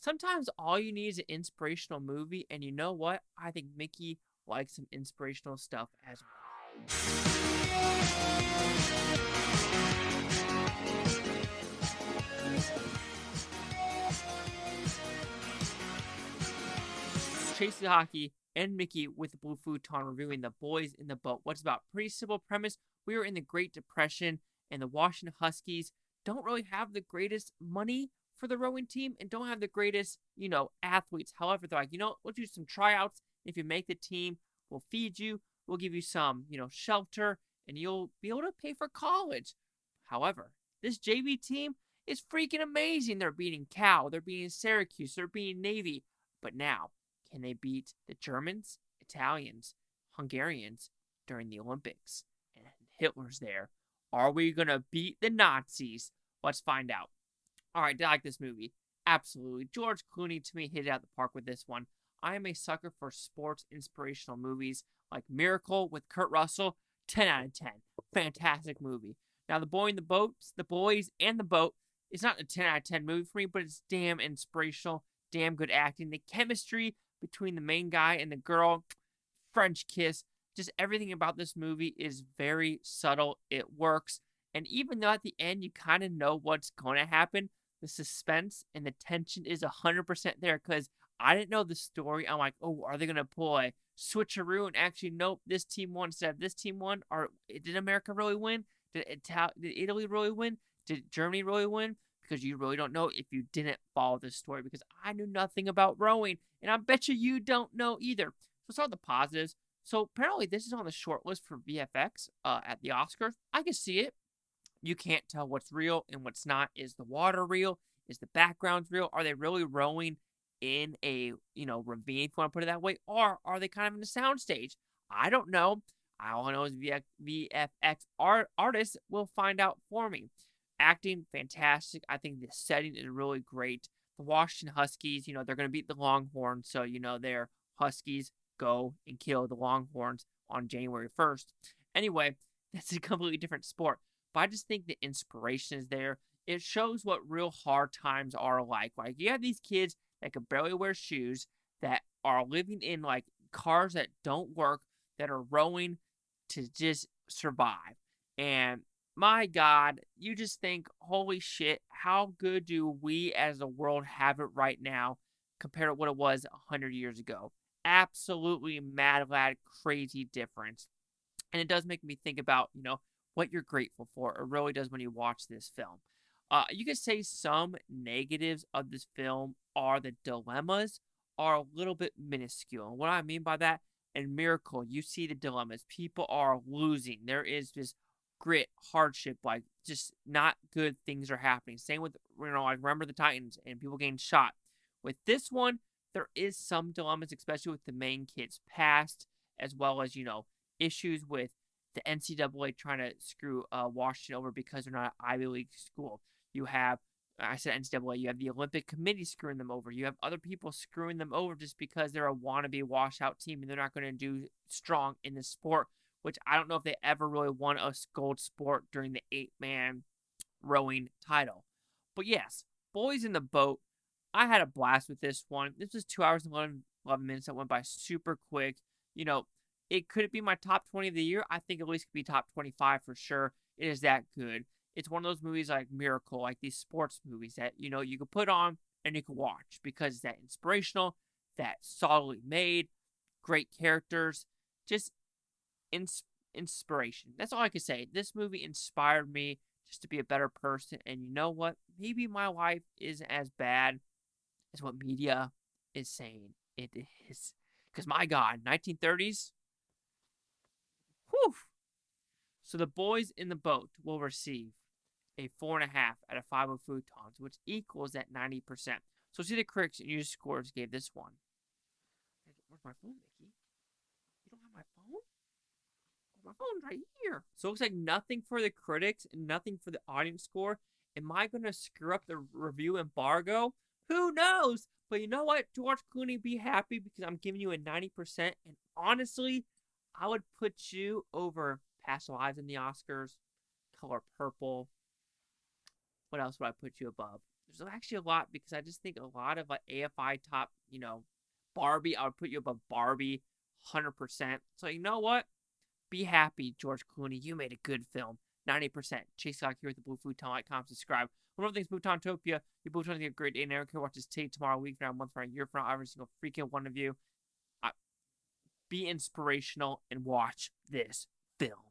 Sometimes all you need is an inspirational movie, and you know what? I think Mickey likes some inspirational stuff as well. Chase the Hockey and Mickey with the Blue Futon reviewing The Boys in the Boat. What's about? Pretty simple premise. We were in the Great Depression, and the Washington Huskies don't really have the greatest money for the rowing team and don't have the greatest, athletes. However, they're like, we'll do some tryouts. If you make the team, we'll feed you, we'll give you some, shelter, and you'll be able to pay for college. However, this JV team is freaking amazing. They're beating Cal, they're beating Syracuse, they're beating Navy. But now, can they beat the Germans, Italians, Hungarians during the Olympics? And Hitler's there. Are we going to beat the Nazis? Let's find out. All right, did I like this movie? Absolutely. George Clooney, to me, hit it out the park with this one. I am a sucker for sports inspirational movies like Miracle with Kurt Russell. 10 out of 10. Fantastic movie. Now, The Boys and the Boat is not a 10 out of 10 movie for me, but it's damn inspirational, damn good acting. The chemistry between the main guy and the girl, French kiss, just everything about this movie is very subtle. It works. And even though at the end you kind of know what's going to happen, the suspense and the tension is 100% there because I didn't know the story. I'm like, oh, are they going to pull a switcheroo and actually, nope, this team won instead of this team won? Or did America really win? Did Italy really win? Did Germany really win? Because you really don't know if you didn't follow this story because I knew nothing about rowing, and I bet you don't know either. So start with the positives. So apparently this is on the short list for VFX at the Oscars. I can see it. You can't tell what's real and what's not. Is the water real? Is the background real? Are they really rowing in a, ravine, if you want to put it that way? Or are they kind of in a soundstage? I don't know. All I know is VFX artists will find out for me. Acting, fantastic. I think the setting is really great. The Washington Huskies, they're going to beat the Longhorns. So, their Huskies go and kill the Longhorns on January 1st. Anyway, that's a completely different sport. But I just think the inspiration is there. It shows what real hard times are like. Like, you have these kids that can barely wear shoes, that are living in, like, cars that don't work, that are rowing to just survive. And my God, you just think, holy shit, how good do we as a world have it right now compared to what it was 100 years ago? Absolutely mad, lad, crazy difference. And it does make me think about, what you're grateful for. It really does when you watch this film. You could say some negatives of this film are the dilemmas are a little bit minuscule. And what I mean by that, in Miracle, you see the dilemmas. People are losing. There is this grit, hardship, like just not good things are happening. Same with, like Remember the Titans and people getting shot. With this one, there is some dilemmas, especially with the main kid's past, as well as, issues with the NCAA trying to screw Washington over because they're not an Ivy League school. You have, I said NCAA, you have the Olympic Committee screwing them over. You have other people screwing them over just because they're a wannabe washout team and they're not going to do strong in the sport, which I don't know if they ever really won a gold sport during the 8-man rowing title. But yes, Boys in the Boat, I had a blast with this one. This was 2 hours and 11 minutes that went by super quick. It could be my top 20 of the year. I think at least could be top 25 for sure. It is that good. It's one of those movies like Miracle, like these sports movies that, you could put on and you could watch because it's that inspirational, that solidly made, great characters, just inspiration. That's all I can say. This movie inspired me just to be a better person. And you know what? Maybe my life isn't as bad as what media is saying it is. Because my God, 1930s, whew. So The Boys in the Boat will receive a 4.5 out of 5 of Futons, which equals that 90%. So see the critics and user scores gave this one. Where's my phone, Mickey? You don't have my phone? Oh, my phone's right here. So it looks like nothing for the critics and nothing for the audience score. Am I going to screw up the review embargo? Who knows? But you know what? George Clooney, be happy because I'm giving you a 90%. And honestly, I would put you over Past Lives in the Oscars, Color Purple. What else would I put you above? there's actually a lot because I just think a lot of like AFI top, Barbie, I would put you above Barbie 100%. So you know what? Be happy, George Clooney. You made a good film. 90%. Chase Lock here with the Blue Futon.com. Subscribe. One of the things, Futontopia. You both want to get a great day and Eric here. Watch this tape tomorrow, week from now, a month from now, a year from now, every single freaking one of you. Be inspirational and watch this film.